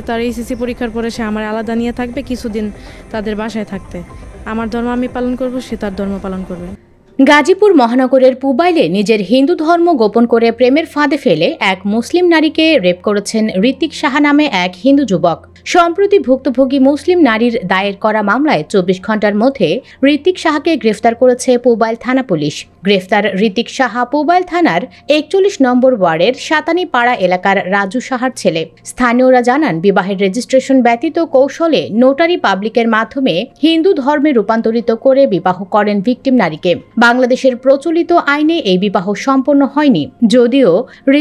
তার এইচএসসি পরীক্ষার পরে সে আমার আলাদা নিয়ে থাকবে, কিছুদিন তাদের বাসায় থাকতে। আমার ধর্ম আমি পালন করব, সে তার ধর্ম পালন করবে। গাজীপুর মহানগরের পুবাইলে নিজের হিন্দু ধর্ম গোপন করে প্রেমের ফাঁদে ফেলে এক মুসলিম নারীকে রেপ করেছেন ঋত্বিক সাহা নামে এক হিন্দু যুবক। সম্প্রতি ভুক্তভোগী মুসলিম নারীর দায়ের করা মামলায় 24 ঘন্টার মধ্যে ঋত্বিক সাহাকে গ্রেফতার করেছে পুবাইল থানা পুলিশ। গ্রেফতার ঋত্বিক সাহা পুবাইল থানার 41 নম্বর ওয়ার্ডের সাতানিপাড়া এলাকার রাজু সাহার ছেলে। স্থানীয়রা জানান, বিবাহের রেজিস্ট্রেশন ব্যতীত কৌশলে নোটারি পাবলিকের মাধ্যমে হিন্দু ধর্মে রূপান্তরিত করে বিবাহ করেন ভিকটিম নারীকে। বাংলাদেশের প্রচলিত আইনে এই বিবাহ সম্পন্ন হয়নি, যদিও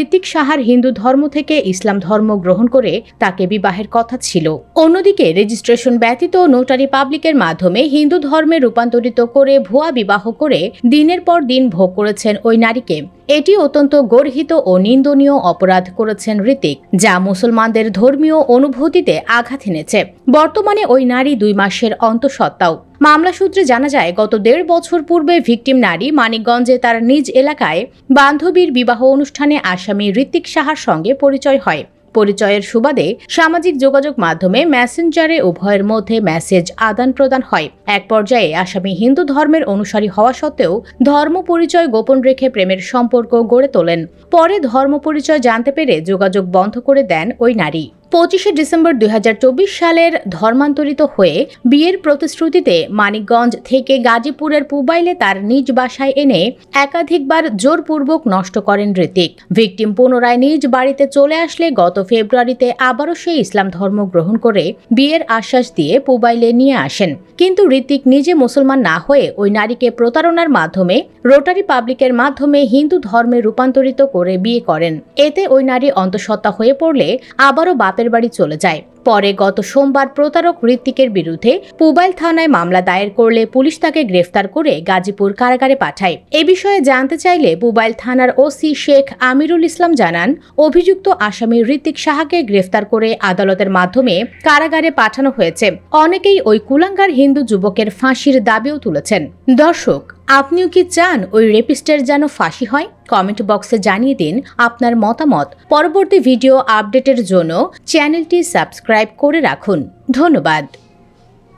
ঋত্বিক সাহার হিন্দু ধর্ম থেকে ইসলাম ধর্ম গ্রহণ করে তাকে বিবাহের কথা ছিল। অন্যদিকে রেজিস্ট্রেশন ব্যতীত নোটারি পাবলিকের মাধ্যমে হিন্দু ধর্মে রূপান্তরিত করে ভুয়া বিবাহ করে দিনের পর দিন ভোগ করেছেন ওই নারীকে। এটি অত্যন্ত গর্হিত ও নিন্দনীয় অপরাধ করেছেন ঋত্বিক, যা মুসলমানদের ধর্মীয় অনুভূতিতে আঘাত এনেছে। বর্তমানে ওই নারী 2 মাসের অন্তঃসত্ত্বাও। মামলা সূত্রে জানা যায়, গত 1.5 বছর পূর্বে ভিকটিম নারী মানিকগঞ্জে তার নিজ এলাকায় বান্ধবীর বিবাহ অনুষ্ঠানে আসামি ঋত্বিক সাহার সঙ্গে পরিচয় হয়। পরিচয়ের সুবাদে সামাজিক যোগাযোগ মাধ্যমে মেসেঞ্জারে উভয়ের মধ্যে মেসেজ আদান প্রদান হয়। এক পর্যায়ে আসামি হিন্দু ধর্মের অনুসারী হওয়া সত্ত্বেও ধর্ম পরিচয় গোপন রেখে প্রেমের সম্পর্ক গড়ে তোলেন। পরে ধর্ম পরিচয় জানতে পেরে যোগাযোগ বন্ধ করে দেন ওই নারী। 25শে ডিসেম্বর 2024 সালের ধর্মান্তরিত হয়ে বিয়ের প্রতিশ্রুতিতে মানিকগঞ্জ থেকে গাজীপুরের পুবাইলে তার নিজ বাসায় এনে একাধিকবার জোরপূর্বক নষ্ট করেন ঋত্বিক। ভিকটিম পুনরায় নিজ বাড়িতে চলে আসলে গত ফেব্রুয়ারিতে আবারও সেই ইসলাম ধর্ম গ্রহণ করে বিয়ের আশ্বাস দিয়ে পুবাইলে নিয়ে আসেন। কিন্তু ঋত্বিক নিজে মুসলমান না হয়ে ওই নারীকে প্রতারণার মাধ্যমে রোটারি পাবলিকের মাধ্যমে হিন্দু ধর্মে রূপান্তরিত করে বিয়ে করেন। এতে ওই নারী অন্তঃসত্ত্বা হয়ে পড়লে আবারও বাপের বাড়ি চলে যায়। পরে গত সোমবার প্রতারক ঋত্বিকের বিরুদ্ধে পুবাইল থানায় মামলা দায়ের করলে পুলিশ তাকে গ্রেফতার করে গাজীপুর কারাগারে পাঠায়। এ বিষয়ে জানতে চাইলে পুবাইল থানার ওসি শেখ আমিরুল ইসলাম জানান, অভিযুক্ত আসামি ঋত্বিক সাহাকে গ্রেফতার করে আদালতের মাধ্যমে কারাগারে পাঠানো হয়েছে। অনেকেই ওই কুলাঙ্গার হিন্দু যুবকের ফাঁসির দাবিও তুলেছেন। দর্শক, আপনিও কি চান ওই রেপিস্টের যেন ফাঁসি হয়? কমেন্ট বক্সে জানিয়ে দিন আপনার মতামত। পরবর্তী ভিডিও আপডেটের জন্য চ্যানেলটি সাবস্ক্রাইব করে রাখুন। ধন্যবাদ।